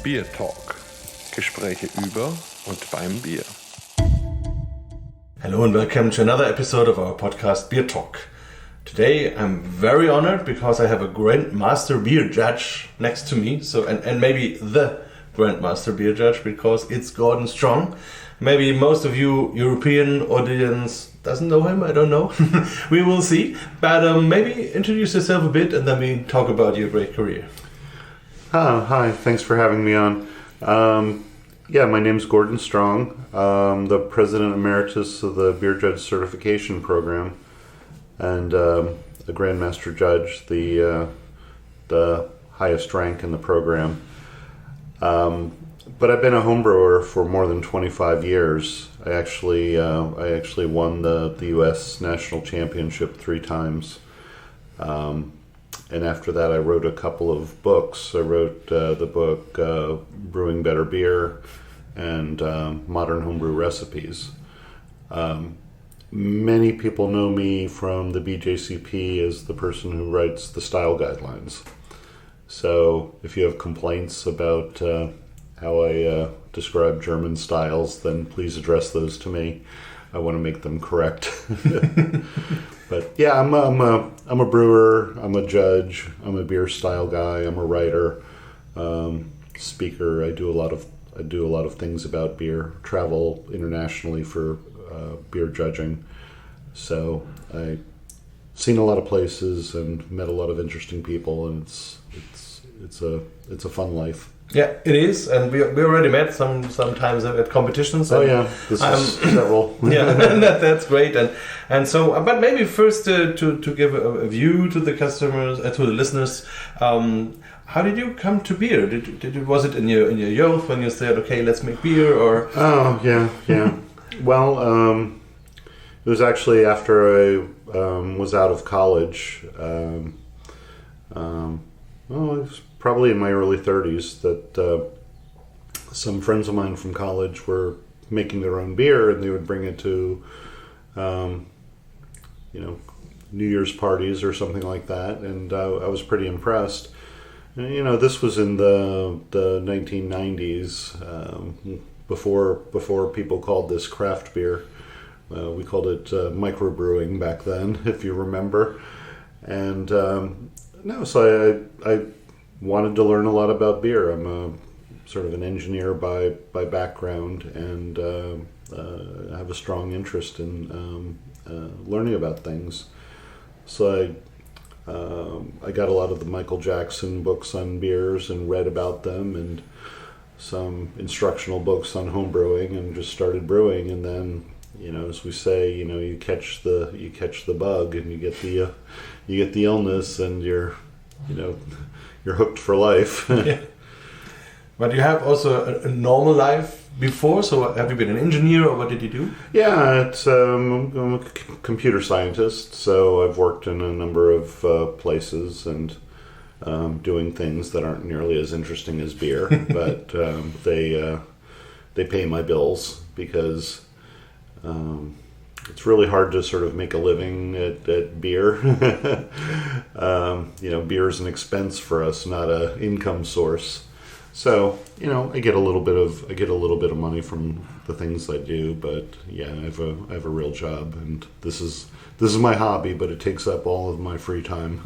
BierTalk. Gespräche über und beim Bier. Hello and welcome to another episode of our podcast BierTalk. Today I'm very honored because I have a Grandmaster Beer Judge next to me. And maybe the Grandmaster Beer Judge because it's Gordon Strong. Maybe most of you European audience doesn't know him, I don't know. We will see. But maybe introduce yourself a bit and then we talk about your great career. Hi, thanks for having me on. My name's Gordon Strong. I'm the President Emeritus of the Beer Judge Certification Program and a Grandmaster Judge, the highest rank in the program. But I've been a homebrewer for more than 25 years. I actually won the U.S. National Championship 3 times. And after that, I wrote a couple of books. I wrote the book Brewing Better Beer and Modern Homebrew Recipes. Many people know me from the BJCP as the person who writes the style guidelines. So if you have complaints about how I describe German styles, then please address those to me. I want to make them correct. But yeah, I'm a brewer. I'm a judge. I'm a beer style guy. I'm a writer, speaker. I do a lot of things about beer. Travel internationally for beer judging. So I've seen a lot of places and met a lot of interesting people, and it's a fun life. Yeah, it is, and we already met sometimes at competitions. Oh yeah, this is several. Yeah, that's great, and so. But maybe first to give a view to the customers, to the listeners. How did you come to beer? Was it in your youth when you said, okay, let's make beer, or? Oh yeah. Well, it was actually after I was out of college. It was probably in my early 30s that some friends of mine from college were making their own beer, and they would bring it to, New Year's parties or something like that, and I was pretty impressed. And, this was in the 1990s, before people called this craft beer. We called it microbrewing back then, if you remember. And so I wanted to learn a lot about beer. I'm a sort of an engineer by background, and I have a strong interest in learning about things. So I got a lot of the Michael Jackson books on beers and read about them, and some instructional books on home brewing, and just started brewing. And then, as we say, you catch the bug, and you get the illness, and you're hooked for life. Yeah. But you have also a normal life before, so have you been an engineer, or what did you do? Yeah, I'm a computer scientist, so I've worked in a number of places and doing things that aren't nearly as interesting as beer, but they pay my bills because it's really hard to sort of make a living at beer. Beer is an expense for us, not an income source. So, I get a little bit of money from the things I do, but yeah, I have a real job, and this is my hobby, but it takes up all of my free time.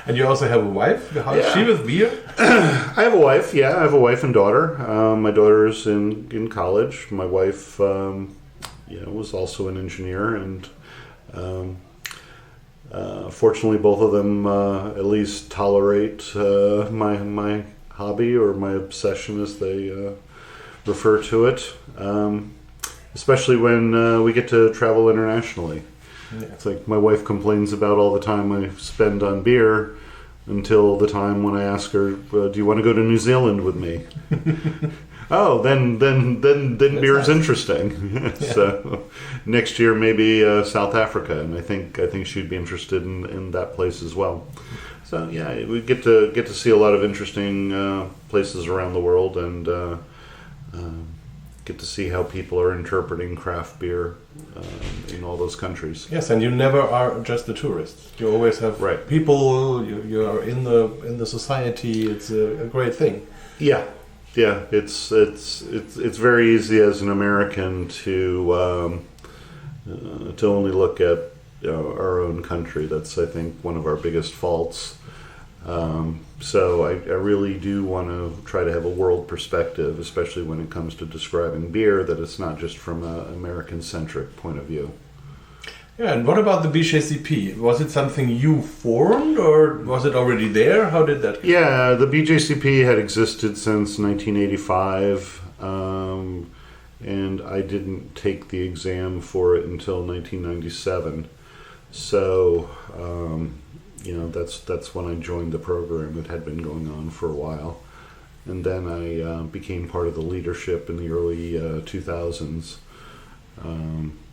And you also have a wife? How is she with beer? I have a wife, yeah. I have a wife and daughter. My daughter's in college. My wife was also an engineer, and fortunately both of them at least tolerate my hobby, or my obsession as they refer to it, especially when we get to travel internationally. Yeah. It's like my wife complains about all the time I spend on beer until the time when I ask her, do you want to go to New Zealand with me? Oh, then beer's nice. Interesting. Yeah. So next year maybe South Africa, and I think she'd be interested in that place as well. So yeah, we get to see a lot of interesting places around the world, and get to see how people are interpreting craft beer in all those countries. Yes, and you never are just a tourist. You always have people. You are in the society. It's a great thing. Yeah. Yeah, it's very easy as an American to only look at our own country. That's, I think, one of our biggest faults. So I really do want to try to have a world perspective, especially when it comes to describing beer, that it's not just from an American-centric point of view. Yeah, and what about the BJCP? Was it something you formed, or was it already there? How did that go? Yeah, the BJCP had existed since 1985, and I didn't take the exam for it until 1997. So, that's when I joined the program. It had been going on for a while. And then I became part of the leadership in the early 2000s.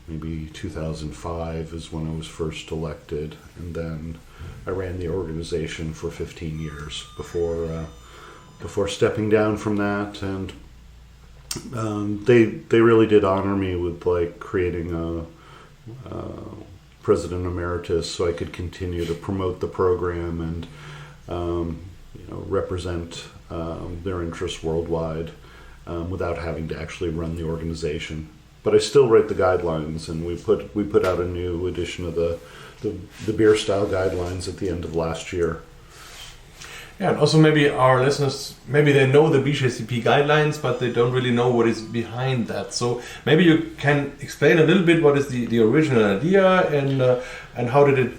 Maybe 2005 is when I was first elected, and then I ran the organization for 15 years before stepping down from that. And they really did honor me with creating a president emeritus, so I could continue to promote the program and represent their interests worldwide without having to actually run the organization. But I still write the guidelines, and we put out a new edition of the beer style guidelines at the end of last year. Yeah, and also maybe our listeners, maybe they know the BJCP guidelines, but they don't really know what is behind that. So maybe you can explain a little bit what is the original idea and how did it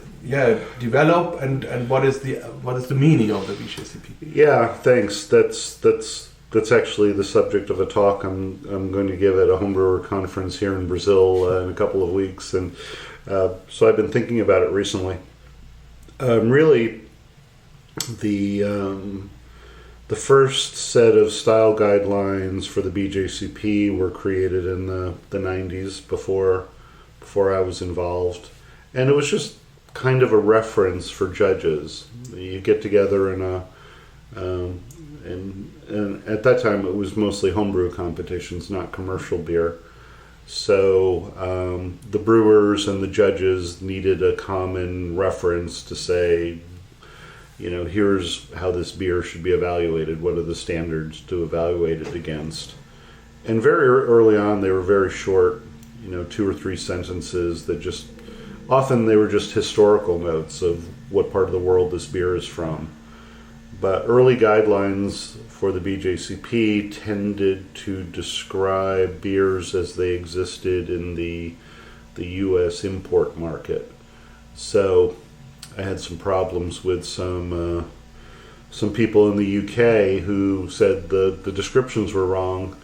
develop, and what is the meaning of the BJCP? Yeah, thanks. That's actually the subject of a talk I'm going to give at a homebrewer conference here in Brazil in a couple of weeks, and so I've been thinking about it recently. Really, the first set of style guidelines for the BJCP were created in the 90s before I was involved, and it was just kind of a reference for judges. You get together in and at that time it was mostly homebrew competitions, not commercial beer. So the brewers and the judges needed a common reference to say, here's how this beer should be evaluated. What are the standards to evaluate it against? And very early on, they were very short, 2 or 3 sentences that often they were just historical notes of what part of the world this beer is from. But early guidelines for the BJCP tended to describe beers as they existed in the U.S. import market. So I had some problems with some people in the UK who said the descriptions were wrong.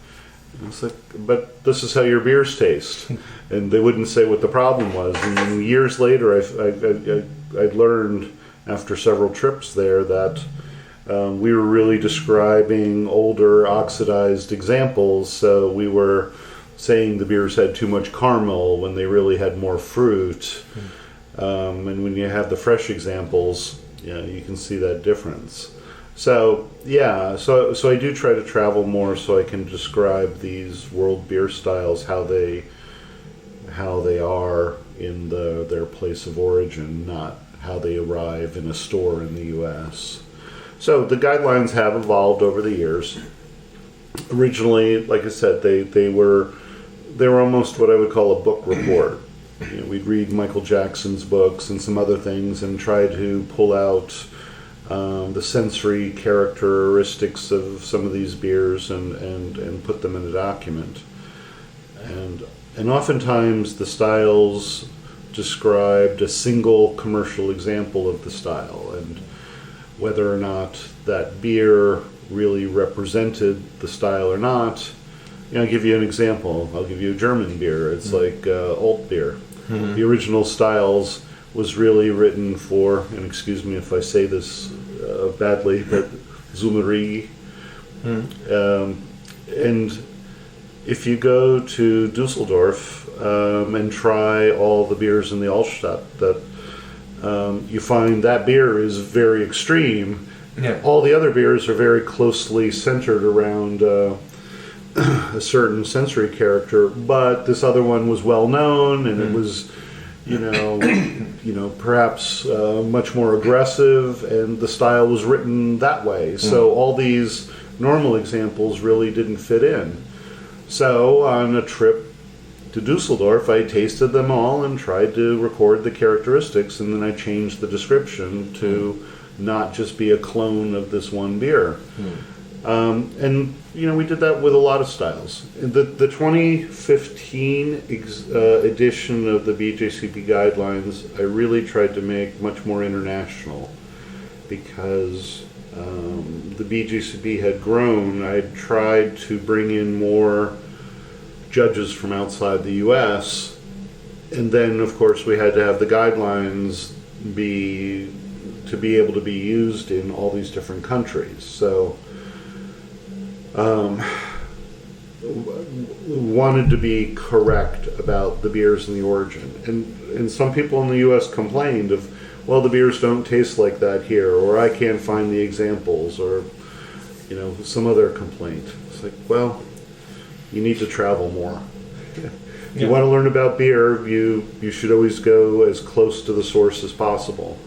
And it's like, but this is how your beers taste, and they wouldn't say what the problem was. And then years later, I learned after several trips there that we were really describing older oxidized examples. So we were saying the beers had too much caramel when they really had more fruit. And when you have the fresh examples, you can see that difference. So so I do try to travel more so I can describe these world beer styles, how they are in their place of origin, not how they arrive in a store in the U.S. So the guidelines have evolved over the years. Originally, like I said, they were almost what I would call a book report. We'd read Michael Jackson's books and some other things and try to pull out the sensory characteristics of some of these beers and put them in a document. And oftentimes the styles described a single commercial example of the style, and whether or not that beer really represented the style or not. I'll give you an example. I'll give you a German beer. It's like alt beer. Mm-hmm. The original styles was really written for, and excuse me if I say this badly, but Zumeri. And if you go to Dusseldorf and try all the beers in the Altstadt, you find that beer is very extreme. Yeah. All the other beers are very closely centered around a certain sensory character, but this other one was well known, and it was, perhaps much more aggressive, and the style was written that way. So all these normal examples really didn't fit in. So on a trip to Dusseldorf, I tasted them all and tried to record the characteristics, and then I changed the description to not just be a clone of this one beer. And we did that with a lot of styles. The 2015 edition of the BJCP guidelines, I really tried to make much more international, because the BJCP had grown. I tried to bring in more judges from outside the U.S., and then of course we had to have the guidelines to be able to be used in all these different countries. So wanted to be correct about the beers and the origin, and some people in the U.S. complained of, well, the beers don't taste like that here, or I can't find the examples, or some other complaint. It's like, well, you need to travel more. If you want to learn about beer, you should always go as close to the source as possible.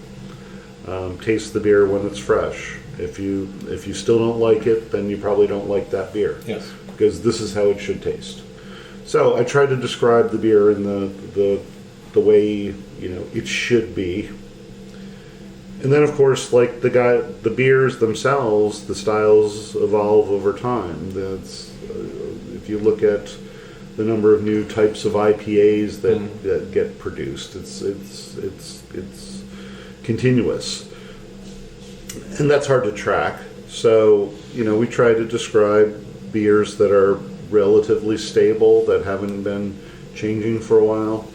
Taste the beer when it's fresh. If you still don't like it, then you probably don't like that beer. Yes. Because this is how it should taste. So I try to describe the beer in the way it should be. And then, of course, like the beers themselves, the styles evolve over time. If you look at the number of new types of IPAs that get produced, it's continuous, and that's hard to track. So we try to describe beers that are relatively stable, that haven't been changing for a while,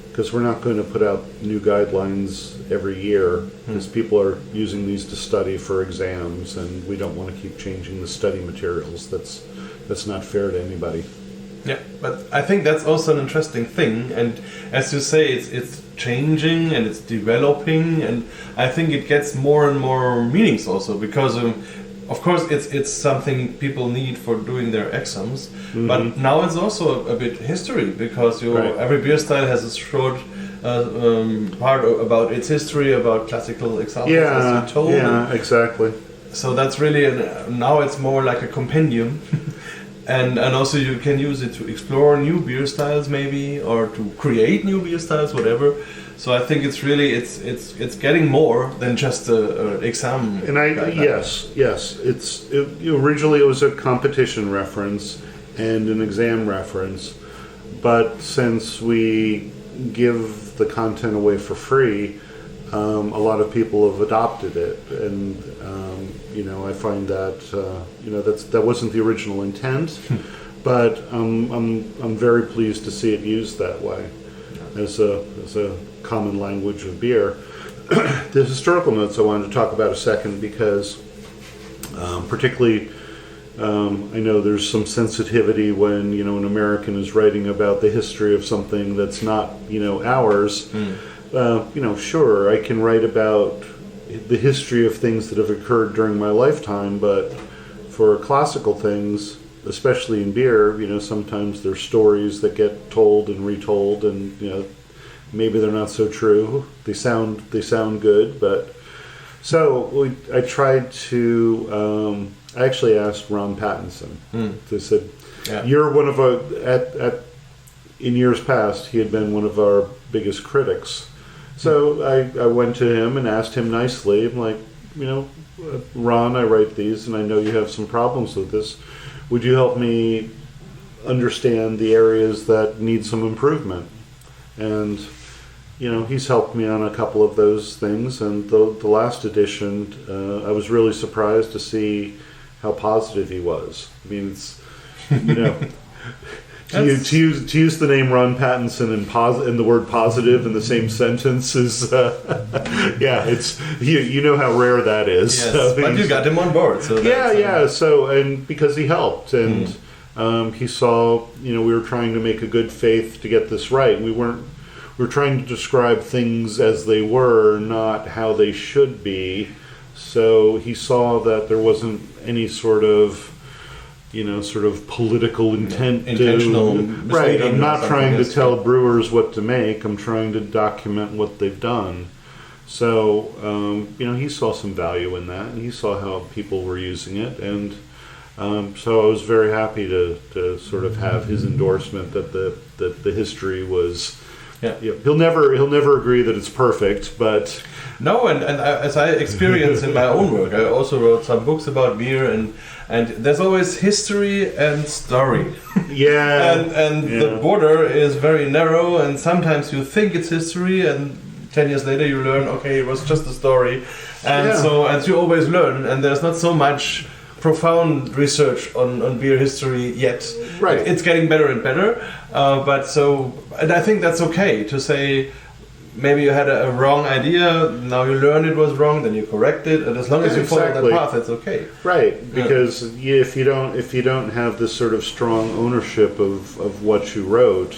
because we're not going to put out new guidelines every year, because people are using these to study for exams, and we don't want to keep changing the study materials. That's not fair to anybody. Yeah, but I think that's also an interesting thing, and as you say, it's changing and it's developing, and I think it gets more and more meanings also, because of course it's something people need for doing their exams, but now it's also a bit history, because every beer style has a short part about its history, about classical examples, as you told. Yeah, exactly. So that's really now it's more like a compendium. And also you can use it to explore new beer styles, maybe, or to create new beer styles, whatever. So I think it's really it's getting more than just an exam. And yes, originally it was a competition reference and an exam reference, but since we give the content away for free, a lot of people have adopted it, and I find that that wasn't the original intent, but I'm very pleased to see it used that way, as a common language of beer. The historical notes I wanted to talk about a second, because particularly I know there's some sensitivity when an American is writing about the history of something that's not ours. Sure, I can write about the history of things that have occurred during my lifetime, but for classical things, especially in beer, sometimes there's stories that get told and retold, and maybe they're not so true. They sound good, but so I tried to. I actually asked Ron Pattinson. They said, "You're one of in years past, he had been one of our biggest critics." So I went to him and asked him nicely. I'm like, Ron, I write these, and I know you have some problems with this. Would you help me understand the areas that need some improvement? And he's helped me on a couple of those things. And the last edition, I was really surprised to see how positive he was. I mean, it's to use the name Ron Pattinson and the word positive in the same sentence is it's you know how rare that is. Yes, so but you got him on board. So So, and because he helped, and he saw we were trying to make a good faith to get this right. We were trying to describe things as they were, not how they should be. So he saw that there wasn't any sort of political intent. Intentional. Right. I'm not trying to tell brewers what to make. I'm trying to document what they've done. So, he saw some value in that, and he saw how people were using it. And So I was very happy to sort of have his endorsement that the history was. Yeah. He'll never agree that it's perfect, but no, and as I experience in my own work, I also wrote some books about beer, and there's always history and story. Yeah, and the border is very narrow, and sometimes you think it's history, and 10 years later you learn, okay, it was just a story, and so as you always learn, and there's not so much profound research on beer history yet. Right. It's getting better and better, and I think that's okay to say maybe you had a wrong idea, now you learn it was wrong, then you correct it, and as long as you follow that path, it's okay. Right, because if you don't have this sort of strong ownership of what you wrote,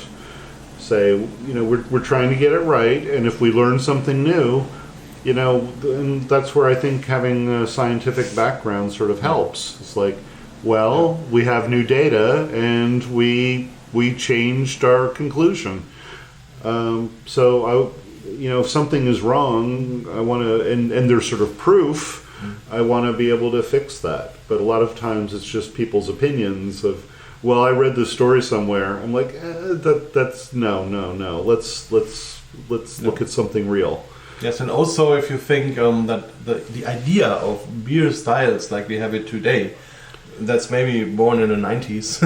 say, we're trying to get it right, and if we learn something new, and that's where I think having a scientific background sort of helps. It's like, well, we have new data, and we changed our conclusion. So if something is wrong, I want to, and there's sort of proof, I want to be able to fix that. But a lot of times it's just people's opinions of, well, I read this story somewhere. I'm like, that's no. Let's look at something real. Yes, and also if you think that the idea of beer styles like we have it today, that's maybe born in the 90s,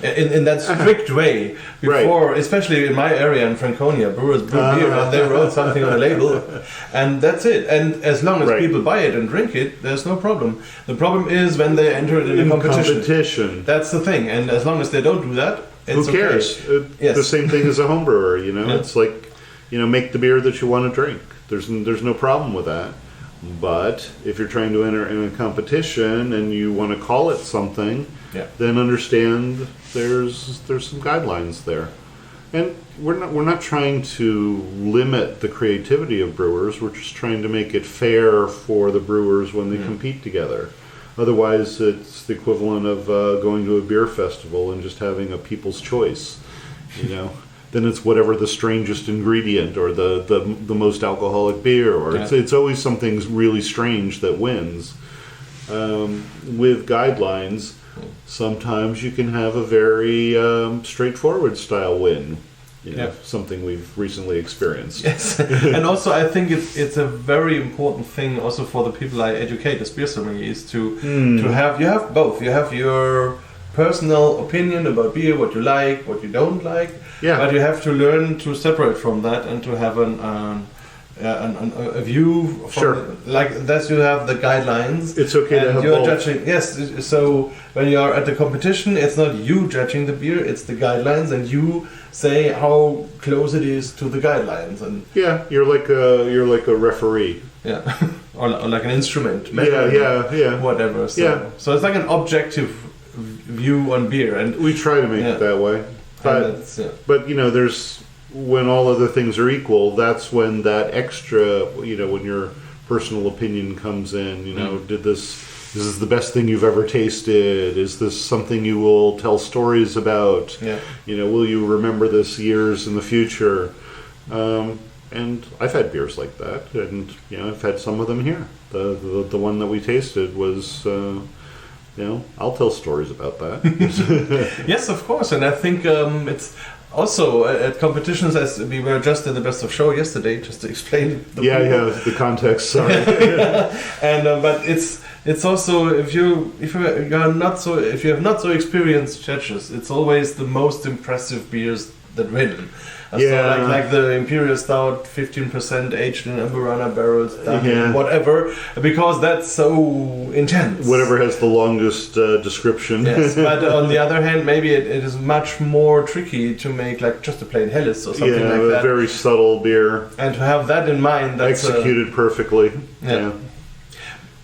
in that strict way. Before, right. Especially in my area in Franconia, brewers brew beer and they wrote something on a label, and that's it. And as long as people buy it and drink it, there's no problem. The problem is when they enter it in a competition. That's the thing. And as long as they don't do that, it's who cares? Okay. Yes. The same thing as a home brewer. It's like, make the beer that you want to drink. There's no problem with that. But if you're trying to enter in a competition and you want to call it something, then understand there's some guidelines there. And we're not trying to limit the creativity of brewers. We're just trying to make it fair for the brewers when they compete together. Otherwise, it's the equivalent of going to a beer festival and just having a people's choice, Then it's whatever the strangest ingredient or the most alcoholic beer, or it's always something really strange that wins. With guidelines, sometimes you can have a very straightforward style win. Something we've recently experienced. Yes, and also I think it's a very important thing also for the people I educate as beer sommeliers to have both. You have your personal opinion about beer, what you like, what you don't like. Yeah. But you have to learn to separate from that and to have a view. Like that, you have the guidelines. It's okay to have you're both. Judging. Yes. So when you are at the competition, it's not you judging the beer; it's the guidelines, and you say how close it is to the guidelines. And you're like a referee. Yeah, or like an instrument. Yeah. Whatever. So it's like an objective view on beer, and we try to make it that way. But there's, when all other things are equal, that's when that extra, when your personal opinion comes in. This is the best thing you've ever tasted. Is this something you will tell stories about? Will you remember this years in the future? And I've had beers like that, and I've had some of them here. The one that we tasted was. I'll tell stories about that. Yes, of course, and I think it's also at competitions, as we were just in the Best of Show yesterday, just to explain. The context. Sorry. And but it's also if you have not so experienced judges, it's always the most impressive beers that win. So like the Imperial Stout, 15% aged in Amburana barrels, whatever, because that's so intense. Whatever has the longest description. Yes, but on the other hand, maybe it is much more tricky to make like just a plain Helles or something like that. A very subtle beer. And to have that in mind, that's executed perfectly. Yeah.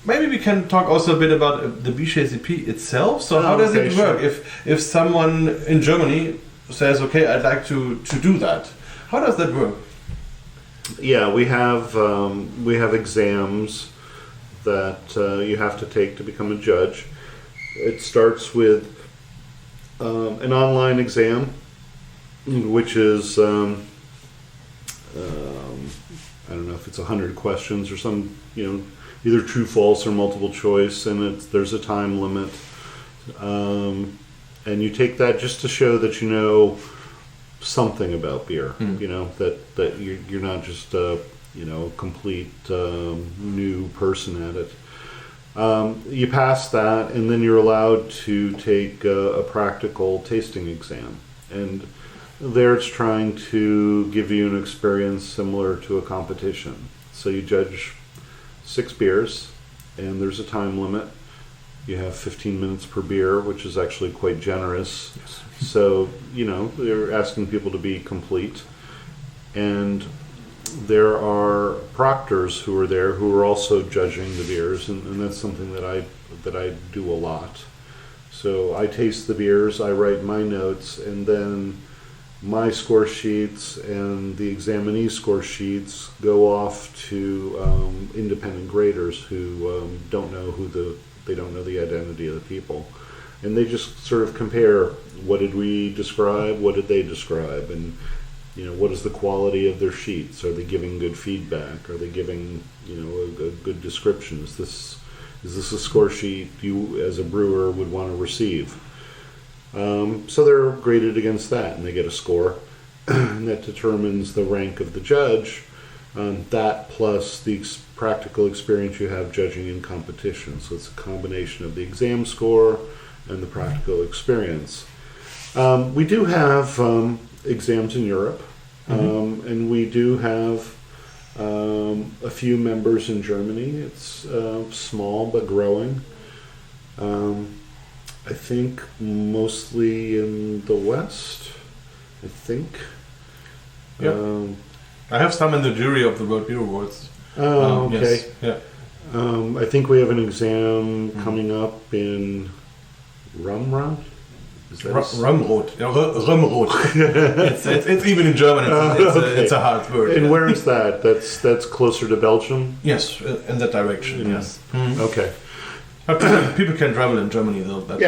Maybe we can talk also a bit about the BJCP itself. So how does it work? Sure. If someone in Germany says, okay, I'd like to do that. How does that work? Yeah, we have exams that you have to take to become a judge. It starts with an online exam, which is I don't know if it's 100 questions or some either true, false, or multiple choice, and there's a time limit. and you take that just to show that you know something about beer. You know that you're not just a complete new person at it. You pass that, and then you're allowed to take a practical tasting exam, and there it's trying to give you an experience similar to a competition. So you judge 6 beers, and there's a time limit. You have 15 minutes per beer, which is actually quite generous. Yes. So, they're asking people to be complete. And there are proctors who are there who are also judging the beers, and that's something that I do a lot. So I taste the beers, I write my notes, and then my score sheets and the examinee score sheets go off to independent graders who don't know the identity of the people, and they just sort of compare, what did we describe, what did they describe, and what is the quality of their sheets? Are they giving good feedback? Are they giving a good description? Is this a score sheet you as a brewer would want to receive? So they're graded against that, and they get a score, and that determines the rank of the judge. That plus the practical experience you have judging in competition. So it's a combination of the exam score and the practical experience. We do have exams in Europe, and we do have a few members in Germany. It's small but growing. I think mostly in the West, I think. Yeah. I have some in the jury of the World Beer Awards. Oh, okay. Yes. Yeah. I think we have an exam coming up in Rumrad. Rumrot. Yeah, Rumrot. it's even in German. It's a hard word. And where is that? That's closer to Belgium? Yes, in that direction. Yes. Okay. But people can travel in Germany though. That's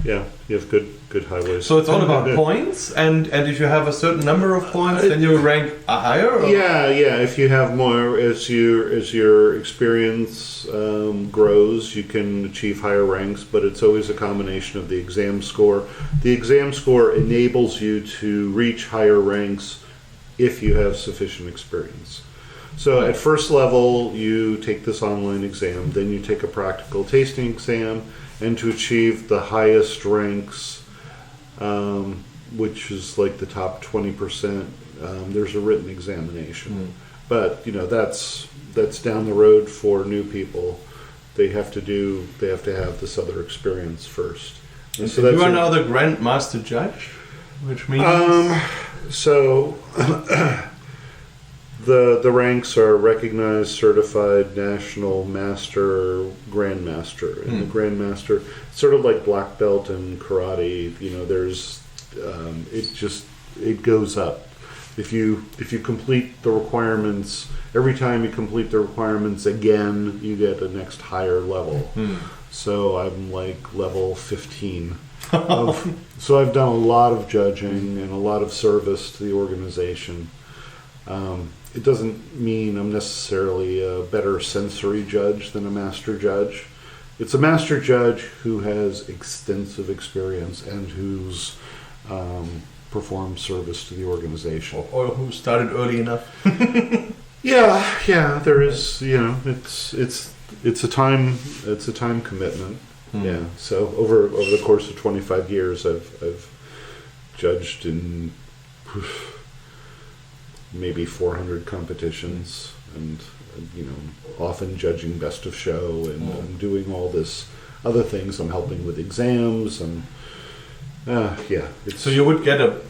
You have good highways. So it's all about points, and if you have a certain number of points, then you rank higher. Or? Yeah. If you have more, as your experience grows, you can achieve higher ranks. But it's always a combination of the exam score. The exam score enables you to reach higher ranks if you have sufficient experience. So at first level, you take this online exam, then you take a practical tasting exam, and to achieve the highest ranks, which is like the top 20%, there's a written examination. But that's down the road for new people. They have to have this other experience first. And so you are now the Grandmaster Judge, which means so. The ranks are recognized, certified, national, master, grandmaster. And the grandmaster, sort of like black belt in karate, there's it goes up. If you complete the requirements, every time you complete the requirements again, you get a next higher level. So I'm like level 15. So I've done a lot of judging and a lot of service to the organization. It doesn't mean I'm necessarily a better sensory judge than a master judge. It's a master judge who has extensive experience and who's performed service to the organization. Or who started early enough. Yeah. There is, it's a time commitment. Yeah. So over the course of 25 years, I've judged in maybe 400 competitions, and often judging best of show, and I'm doing all this other things. I'm helping with exams, and so you would get a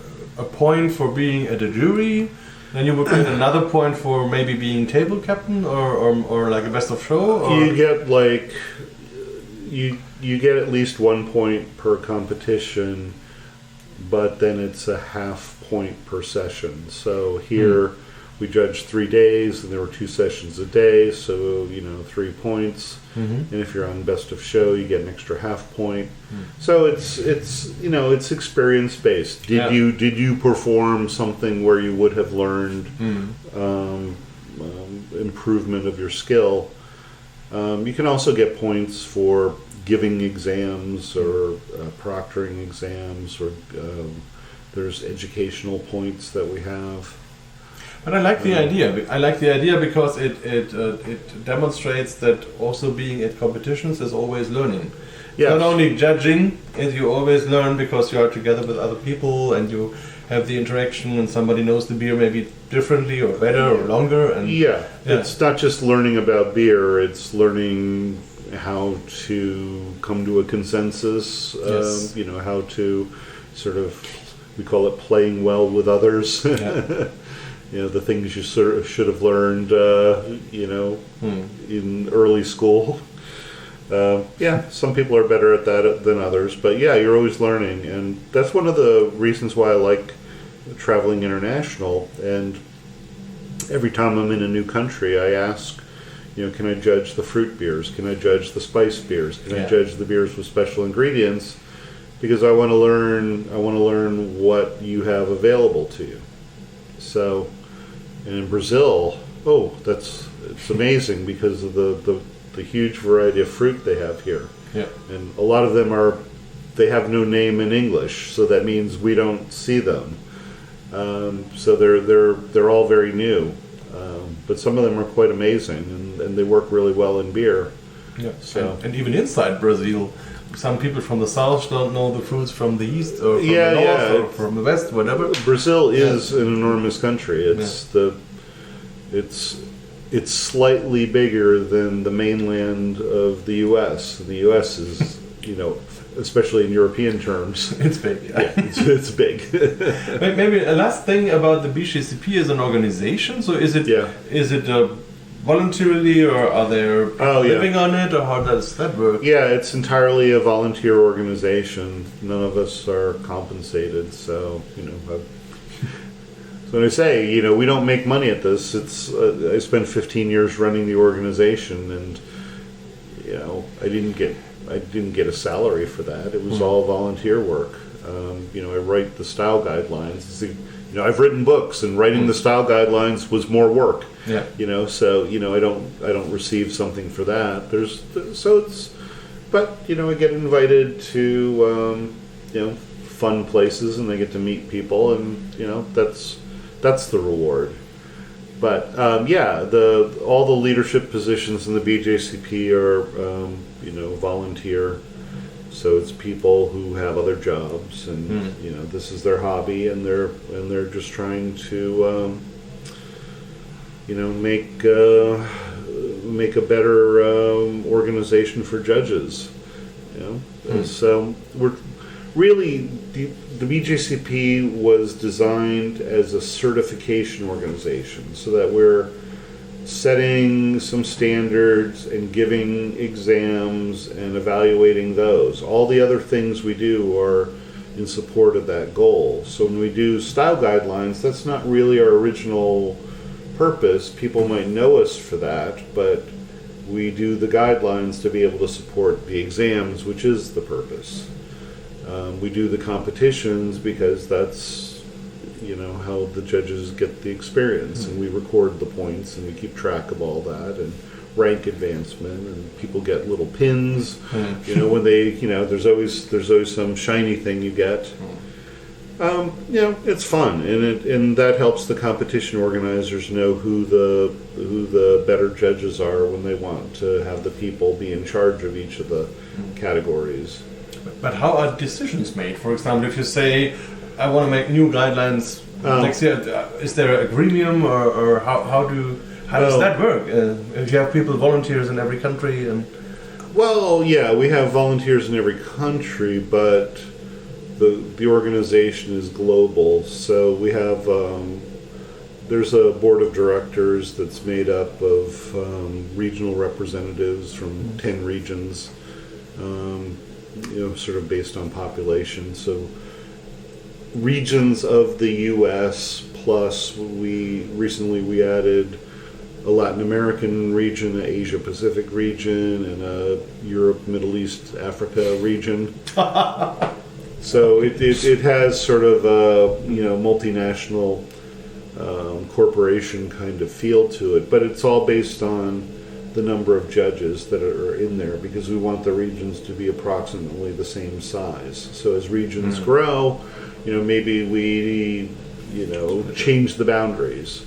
point for being at a jury, then you would get another point for maybe being table captain or like a best of show, or? You get you get at least 1 point per competition, but then it's a half point per session. So here we judged 3 days, and there were 2 sessions a day, so 3 points. And if you're on best of show, you get an extra half point. So it's experience based. Did you perform something where you would have learned improvement of your skill? You can also get points for giving exams or proctoring exams, or there's educational points that we have. But I like the idea. I like the idea because it demonstrates that also being at competitions is always learning. Yeah. Not only judging, and you always learn because you are together with other people and you have the interaction, and somebody knows the beer maybe differently or better or longer. And it's not just learning about beer; it's learning how to come to a consensus. Yes. How to sort of, we call it playing well with others. Yeah. The things you sort of should have learned, in early school. Some people are better at that than others, but you're always learning, and that's one of the reasons why I like traveling international. And every time I'm in a new country, I ask, can I judge the fruit beers? Can I judge the spice beers? Can I judge the beers with special ingredients? Because I want to learn what you have available to you. So, and in Brazil, it's amazing because of the huge variety of fruit they have here. Yeah. And a lot of them they have no name in English, so that means we don't see them. So they're all very new. But some of them are quite amazing, and they work really well in beer. Yeah. So and even inside Brazil, some people from the south don't know the fruits from the east or from the north or from the west, whatever. Brazil is an enormous country. It's slightly bigger than the mainland of the U.S. The U.S. is, especially in European terms, it's big. Yeah, it's big. Maybe a last thing about the BJCP as an organization. So is it voluntarily, or are there people living on it, or how does that work? Yeah, it's entirely a volunteer organization. None of us are compensated, so So when I say, we don't make money at this, it's I spent 15 years running the organization, and I didn't get a salary for that. It was all volunteer work. I write the style guidelines. I've written books, and writing the style guidelines was more work. Yeah. So I don't receive something for that. But I get invited to fun places, and I get to meet people, and that's the reward. But all the leadership positions in the BJCP are volunteer. So it's people who have other jobs, and this is their hobby, and they're just trying to make a better organization for judges. So we're really the BJCP was designed as a certification organization, so that we're setting some standards and giving exams and evaluating those. All the other things we do are in support of that goal. So when we do style guidelines, that's not really our original purpose. People might know us for that, but we do the guidelines to be able to support the exams, which is the purpose. We do the competitions because that's how the judges get the experience, and we record the points, and we keep track of all that, and rank advancement, and people get little pins. When they there's always some shiny thing you get. It's fun, and that helps the competition organizers know who the better judges are when they want to have the people be in charge of each of the categories. But how are decisions made? For example, if you say, I want to make new guidelines next year, is there a gremium, or how does that work? If you have volunteers in every country, and we have volunteers in every country, but the organization is global. So we have there's a board of directors that's made up of regional representatives from 10 regions, sort of based on population. So regions of the U.S. plus we added a Latin American region, an Asia Pacific region, and a Europe, Middle East, Africa region. So it has sort of a multinational corporation kind of feel to it, but it's all based on the number of judges that are in there because we want the regions to be approximately the same size. So as regions grow, maybe we, change the boundaries.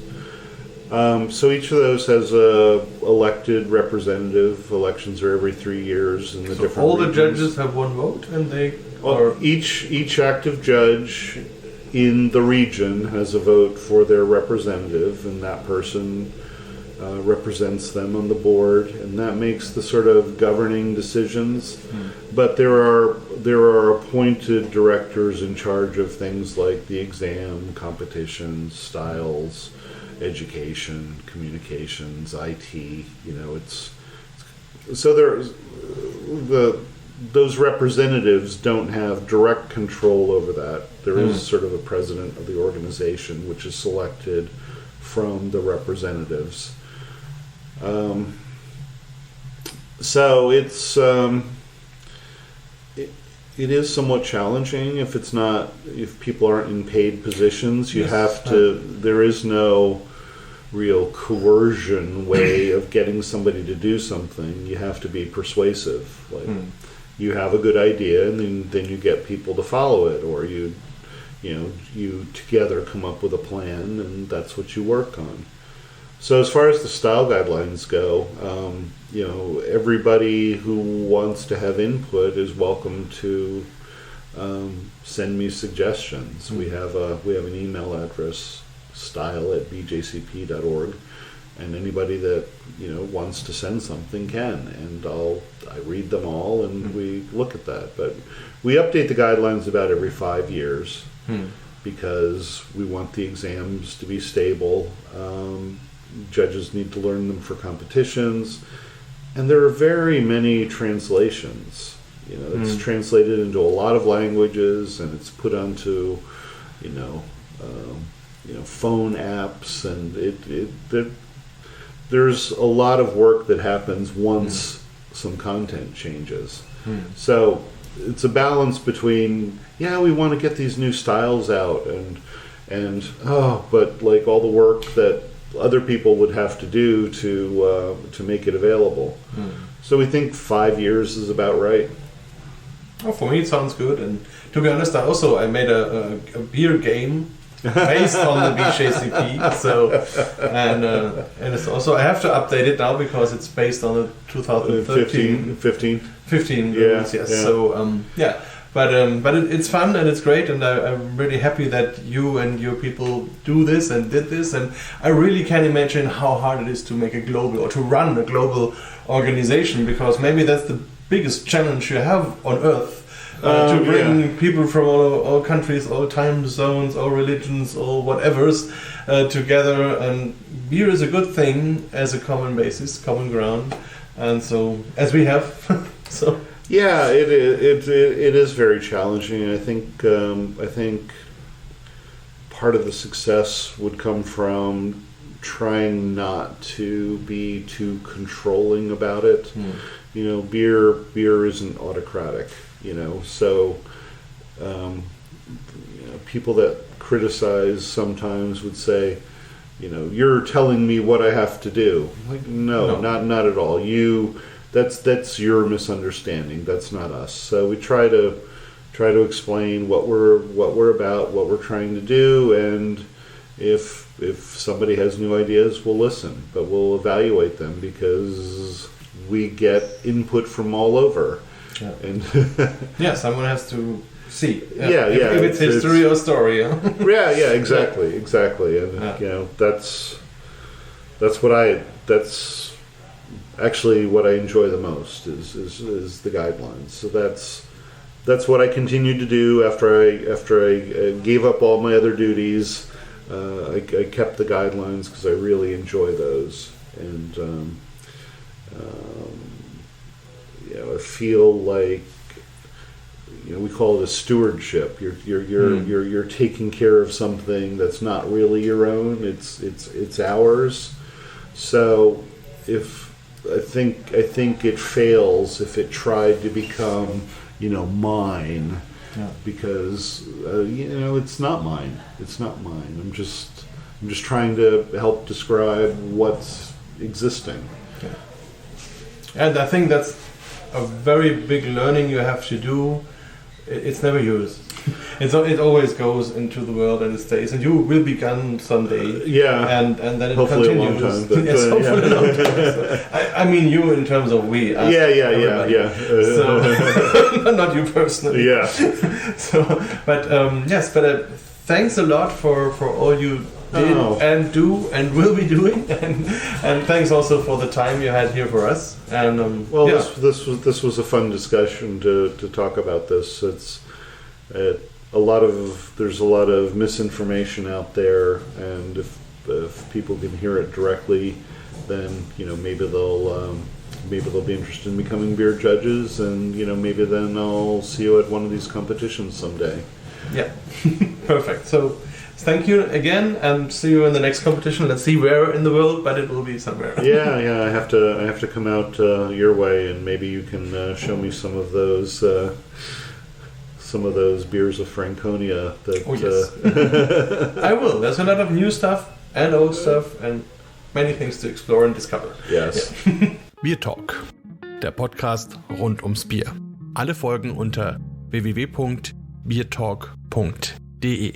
So each of those has a elected representative. Elections are every 3 years in the different all regions. the judges have one vote, and they each active judge in the region has a vote for their representative, and that person represents them on the board, and that makes the sort of governing decisions. But there are appointed directors in charge of things like the exam, competitions, styles, education, communications, IT. Those representatives don't have direct control over that. There is sort of a president of the organization, which is selected from the representatives. So it is somewhat challenging if people aren't in paid positions. You have to. There is no real coercion way of getting somebody to do something. You have to be persuasive. You have a good idea, and then you get people to follow it, or you together come up with a plan, and that's what you work on. So as far as the style guidelines go, everybody who wants to have input is welcome to send me suggestions. We have an email address, style@bjcp.org, and anybody that wants to send something can, and I read them all and we look at that. But we update the guidelines about every 5 years because we want the exams to be stable. Judges need to learn them for competitions, and there are very many translations. It's translated into a lot of languages, and it's put onto phone apps, and there's a lot of work that happens once some content changes. So it's a balance between, we want to get these new styles out, but like all the work that other people would have to do to make it available. So we think 5 years is about right. Oh, for me it sounds good, and to be honest, I made a beer game based on the BJCP. And it's also, I have to update it now because it's based on the 2013 15 rules. Yes. So But it's fun and it's great, and I'm really happy that you and your people do this and did this, and I really can imagine how hard it is to make a global, or to run a global organization, because maybe that's the biggest challenge you have on Earth, to bring people from all countries, all time zones, all religions, all whatevers together, and beer is a good thing as a common basis, common ground, and so, as we have, so... Yeah, it is very challenging, and I think part of the success would come from trying not to be too controlling about it. Beer isn't autocratic, so people that criticize sometimes would say, you're telling me what I have to do. Like, no. Not at all. That's your misunderstanding. That's not us. So we try to explain what we're about, what we're trying to do, and if somebody has new ideas, we'll listen, but we'll evaluate them because we get input from all over. Yeah. And someone has to see. If it's history or story. Yeah, exactly. And that's actually what I enjoy the most is the guidelines. So that's what I continue to do after I gave up all my other duties. I kept the guidelines because I really enjoy those, and I feel like we call it a stewardship. You're taking care of something that's not really your own. It's ours. So I think it fails if it tried to become, mine, because it's not mine. It's not mine. I'm just trying to help describe what's existing. And I think that's a very big learning you have to do. It's never yours. It always goes into the world and it stays, and you will be gone someday. And then it hopefully continues. A long time. But, yes, hopefully a long time. So, I mean you in terms of we. Yeah. So not you personally. Yeah. So, but thanks a lot for all you did and do and will be doing, and thanks also for the time you had here for us. And this was a fun discussion to talk about this. There's a lot of misinformation out there, and if people can hear it directly, then maybe they'll be interested in becoming beer judges, and maybe then I'll see you at one of these competitions someday. Yeah, perfect. So thank you again, and see you in the next competition. Let's see where in the world, but it will be somewhere. Yeah. I have to come out your way, and maybe you can show me some of those beers of Franconia. Yes. I will. There's a lot of new stuff and old stuff, and many things to explore and discover. Yes. Yeah. BierTalk, der Podcast rund ums Bier. Alle Folgen unter www.biertalk.de.